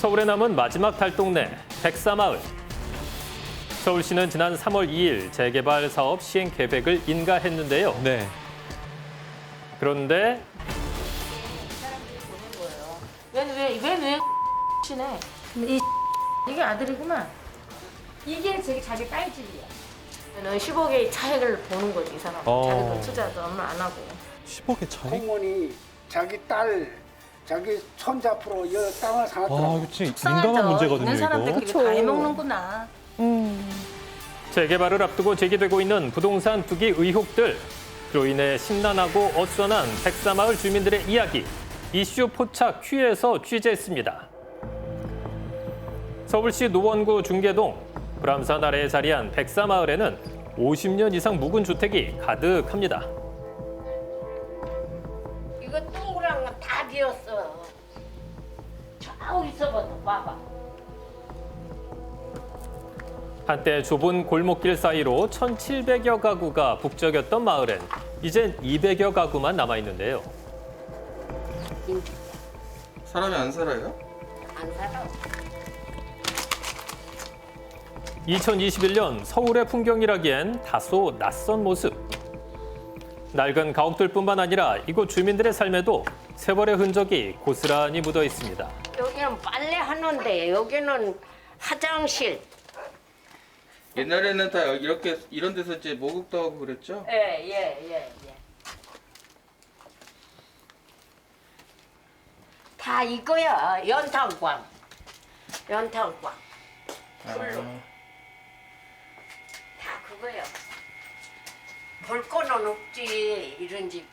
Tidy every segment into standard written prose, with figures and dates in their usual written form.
서울에 남은 마지막 달동네 백사마을. 서울시는 지난 3월 2일 재개발 사업 시행 계획을 인가했는데요. 네. 그런데 왜 치네? 이게 아들이구만. 이게 자기 딸집이야. 는 10억의 차익을 보는 거지 이 사람. 자기도 투자도 얼마 안 하고. 10억의 차이? 공무원이 자기 딸, 자기 손자 앞으로 이 땅을 아, 사놨더라고. 이거 진짜 속상하죠. 민감한 문제거든요, 있는 사람들 이거. 그렇게 다 해먹는구나. 재개발을 앞두고 제기되고 있는 부동산 투기 의혹들. 그로 인해 심란하고 어수선한 백사마을 주민들의 이야기. 이슈 포착 큐에서 취재했습니다. 서울시 노원구 중계동 불암산 아래에 자리한 백사마을에는 50년 이상 묵은 주택이 가득합니다. 이거 동그란 건 다 비었어. 저 있어봐도 봐봐. 한때 좁은 골목길 사이로 1,700여 가구가 북적였던 마을엔 이젠 200여 가구만 남아있는데요. 사람이 안 살아요? 안 살아. 2021년 서울의 풍경이라기엔 다소 낯선 모습. 낡은 가옥들뿐만 아니라 이곳 주민들의 삶에도 세월의 흔적이 고스란히 묻어 있습니다. 여기는 빨래 하는데 여기는 화장실. 옛날에는 다 이렇게 이런 데서 이제 목욕도 하고 그랬죠? 예. 다 이거야. 연탄광. 불로. 다 그거야. 볼 거는 없지 이런 집.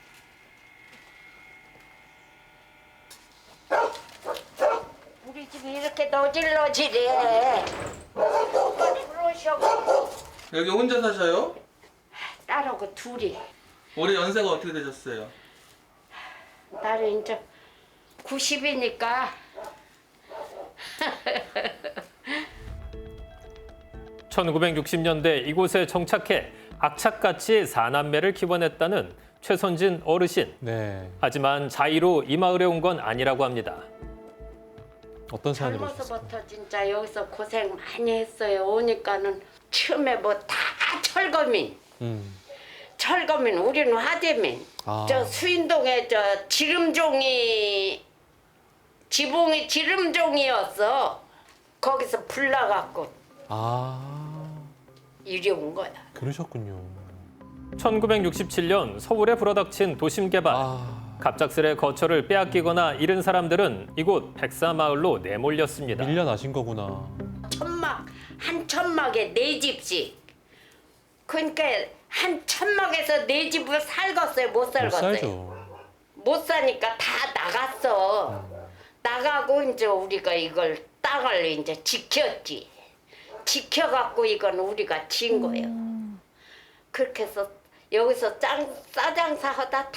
우리 집이 이렇게 너질너질해. 그러셔. 여기 혼자 사셔요? 딸하고 둘이. 올해 연세가 어떻게 되셨어요? 나는 이제 90이니까 1960년대 이곳에 정착해 악착같이 4남매를 키워냈다는 최선진 어르신. 네. 하지만 자의로 이 마을에 온 건 아니라고 합니다. 어떤 사연이 오셨어요? 젊어서부터 진짜 여기서 고생 많이 했어요. 오니까는 처음에 뭐 다 철거민. 철거민, 우리는 화재민. 아. 저 수인동에 저 지름종이 지붕이 지름종이었어. 거기서 불 나갖고 아, 이리 온 거야. 그러셨군요. 1967년 서울에 불어닥친 도심 개발. 아, 갑작스레 거처를 빼앗기거나 잃은 사람들은 이곳 백사마을로 내몰렸습니다. 밀려나신 거구나. 한 천막에 4집씩. 그러니까 한 천막에서 4집을 살겠어요? 못 못 살겠어요? 살죠. 못 사니까 다 나갔어. 나가고 이제 우리가 이걸 땅을 이제 지켰지. 지켜갖고 이건 우리가 진 거예요. 그렇게 해서 여기서 싸장사 하다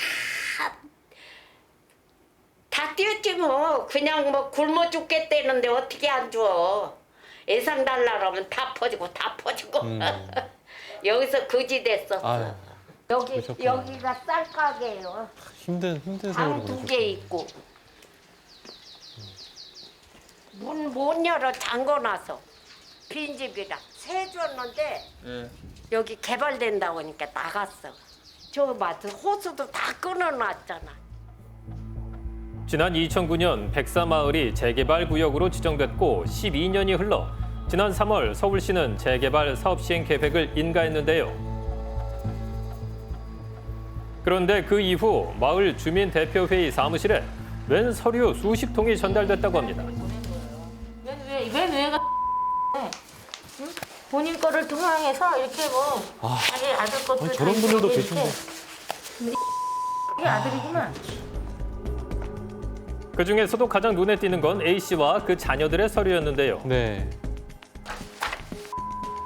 다 뛰었지 뭐. 그냥 뭐 굶어 죽겠다는데 어떻게 안 줘. 예상 달라면 다 퍼지고 여기서 거지 됐었어. 아유, 그러셨구나. 여기가 쌀가게예요. 힘든 세월을 방 2개 보내셨군요. 있고 문 못 열어 잠궈놔서 빈집이라 새 줬는데 예. 여기 개발된다고 하니까 나갔어. 저 마트 호수도 다 끊어놨잖아. 지난 2009년 백사마을이 재개발 구역으로 지정됐고 12년이 흘러 지난 3월 서울시는 재개발 사업 시행 계획을 인가했는데요. 그런데 그 이후 마을 주민대표회의 사무실에 웬 서류 수십 통이 전달됐다고 합니다. 왜 응? 본인 거를 동항해서 이렇게 뭐 자기 아들 것도 아니, 다 저런 분들도 이렇게 계신데. 이게 아들이구만. 그중에서도 가장 눈에 띄는 건 A씨와 그 자녀들의 서류였는데요. 네.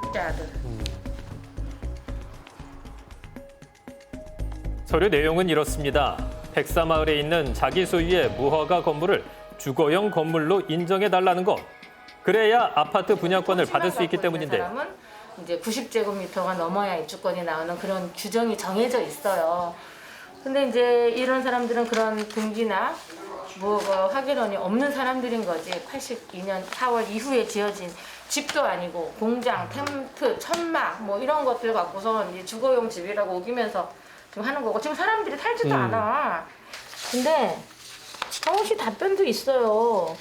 진짜 아들. 서류 내용은 이렇습니다. 백사마을에 있는 자기 소유의 무허가 건물을 주거용 건물로 인정해달라는 것. 그래야 아파트 분양권을 받을 수 있기 때문인데요. 사람은 이제 90제곱미터가 넘어야 입주권이 나오는 그런 규정이 정해져 있어요. 근데 이제 이런 사람들은 그런 등기나 뭐가 확인원이 없는 사람들인 거지. 82년 4월 이후에 지어진 집도 아니고 공장, 텐트, 천막 뭐 이런 것들 갖고서 이제 주거용 집이라고 우기면서 지금 하는 거고 지금 사람들이 살지도 않아. 근데 정우씨 답변도 있어요.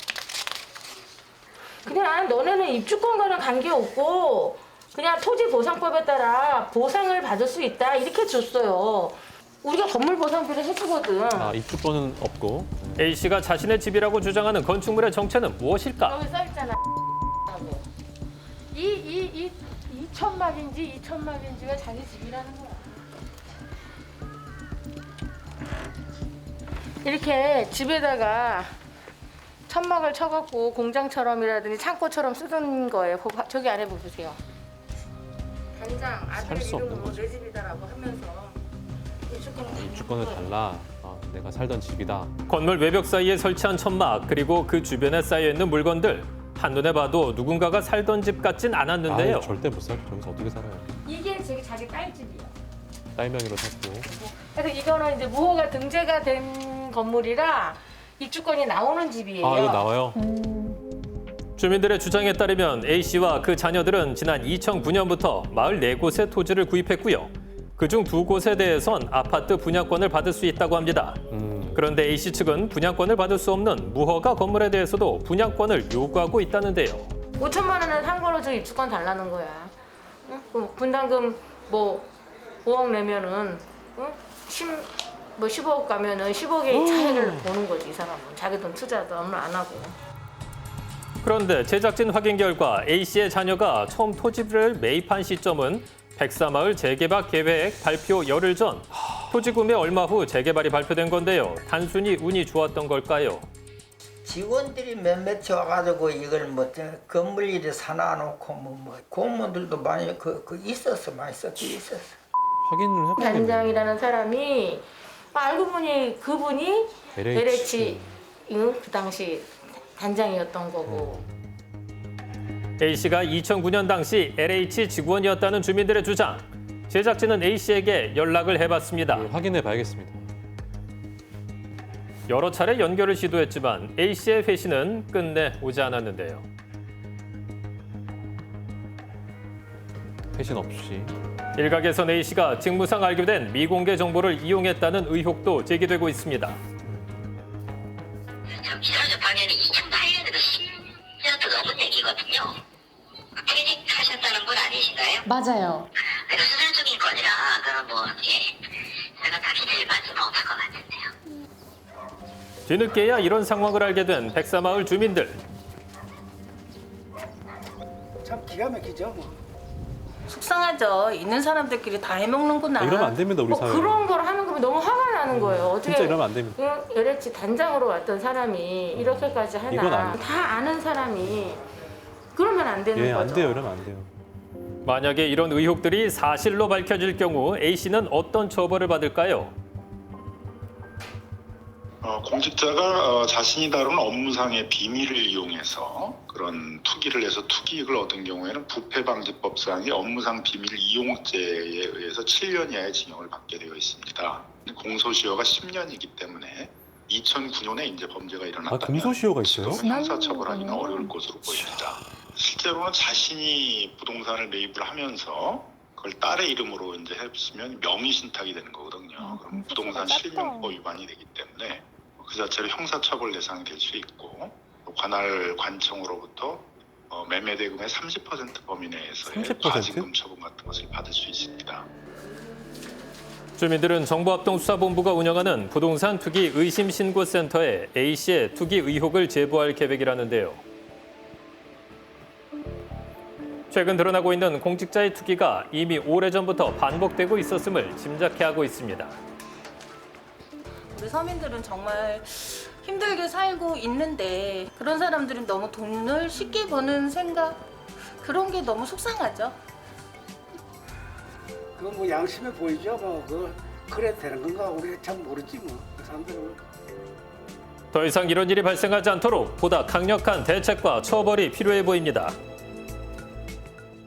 그냥 너네는 입주권과는 관계없고 그냥 토지보상법에 따라 보상을 받을 수 있다 이렇게 줬어요. 우리가 건물 보상비를 해주거든. 아, 입주권은 없고. A씨가 자신의 집이라고 주장하는 건축물의 정체는 무엇일까? 여기 써있잖아. 이 천막인지 2천막인지가 자기 집이라는 거야. 이렇게 집에다가 천막을 쳐갖고 공장처럼이라든지 창고처럼 쓰던 거예요. 저기 안에 보세요. 단장 살 아들 수 없는 이름으로 거죠. 내 집이다라고 하면서 입주권을 달라. 아, 내가 살던 집이다. 건물 외벽 사이에 설치한 천막 그리고 그 주변에 쌓여 있는 물건들 한눈에 봐도 누군가가 살던 집 같진 않았는데요. 아유, 절대 못 살죠. 저기서 어떻게 살아요? 이게 자기 딸집이야. 딸명의로 샀고. 그래서 이거는 이제 무허가 등재가 된 건물이라 입주권이 나오는 집이에요. 아, 이거 나와요? 주민들의 주장에 따르면 A씨와 그 자녀들은 지난 2009년부터 마을 4곳의 토지를 구입했고요. 그중 2곳에 대해선 아파트 분양권을 받을 수 있다고 합니다. 그런데 A씨 측은 분양권을 받을 수 없는 무허가 건물에 대해서도 분양권을 요구하고 있다는데요. 5천만 원은 상고로 저 입주권 달라는 거야. 응? 그럼 분담금 뭐 5억 내면은 응? 15억 가면은 10억의 차익을 보는 거지 이 사람은. 자기 돈 투자도 안 하고. 그런데 제작진 확인 결과 A씨의 자녀가 처음 토지를 매입한 시점은 백사마을 재개발 계획 발표 열흘 전. 토지 구매 얼마 후 재개발이 발표된 건데요. 단순히 운이 좋았던 걸까요? 직원들이 몇몇이 와가지고 이걸 뭐 건물 일에 사놔놓고 뭐 공무원들도 많이 있었어, 많이 썼지 있었어. 확인을 해봐야겠네요. 단장이라는 사람이 알고 보니 그분이 LH 그 당시 단장이었던 거고. A씨가 2009년 당시 LH 직원이었다는 주민들의 주장. 제작진은 A씨에게 연락을 해봤습니다. 네, 확인해 봐야겠습니다. 여러 차례 연결을 시도했지만 A씨의 회신은 끝내 오지 않았는데요. 회신 없이. 일각에선 A씨가 직무상 알게 미공개 정보를 이용했다는 의혹도 제기되고 있습니다. 사전 방향이 2008년에도 10년도 넘은 얘기거든요. 퇴직하셨다는 건 아니신가요? 맞아요. 수술적인 거니라 그럼 뭐 제가 딱히 드릴 말씀은 없을 것 같은데요. 뒤늦게야 이런 상황을 알게 된 백사마을 주민들. 참 기가 막히죠 뭐. 속상하죠. 있는 사람들끼리 다 해먹는구나. 이러면 안 됩니다, 우리 사회. 그런 걸 하는 거면 너무 화가 나는 거예요. 어떻게 진짜 이러면 안 됩니다. LH 단장으로 왔던 사람이 이렇게까지 이건 하나. 안- 다 아는 사람이 그러면 안 되는 예, 안 거죠. 돼요. 이러면 안 돼요. 만약에 이런 의혹들이 사실로 밝혀질 경우 A씨는 어떤 처벌을 받을까요? 공직자가 자신이 다루는 업무상의 비밀을 이용해서 그런 투기를 해서 투기익을 얻은 경우에는 부패방지법상의 업무상 비밀 이용죄에 의해서 7년 이하의 징역을 받게 되어 있습니다. 공소시효가 10년이기 때문에 2009년에 이제 범죄가 일어났다면 아, 공소시효가 있어요? 지금은 형사처벌하기는 어려울 것으로 보입니다. 실제로는 자신이 부동산을 매입을 하면서 그걸 딸의 이름으로 이제 했으면 명의신탁이 되는 거거든요. 그럼 부동산 실명법 위반이 되기 때문에 그 자체로 형사처벌 대상이 될 수 있고 관할 관청으로부터 매매대금의 30% 범위 내에서의 30%? 과징금 처분 같은 것을 받을 수 있습니다. 주민들은 정보합동수사본부가 운영하는 부동산 투기 의심 신고센터에 A씨의 투기 의혹을 제보할 계획이라는데요. 최근 드러나고 있는 공직자의 투기가 이미 오래전부터 반복되고 있었음을 짐작해 하고 있습니다. 우리 서민들은 정말 힘들게 살고 있는데 그런 사람들은 너무 돈을 쉽게 버는 생각 그런 게 너무 속상하죠. 그건 뭐 양심에 보이죠 뭐. 그래 되는 건가 우리가 참 모르지 뭐. 그 사람들은. 더 이상 이런 일이 발생하지 않도록 보다 강력한 대책과 처벌이 필요해 보입니다.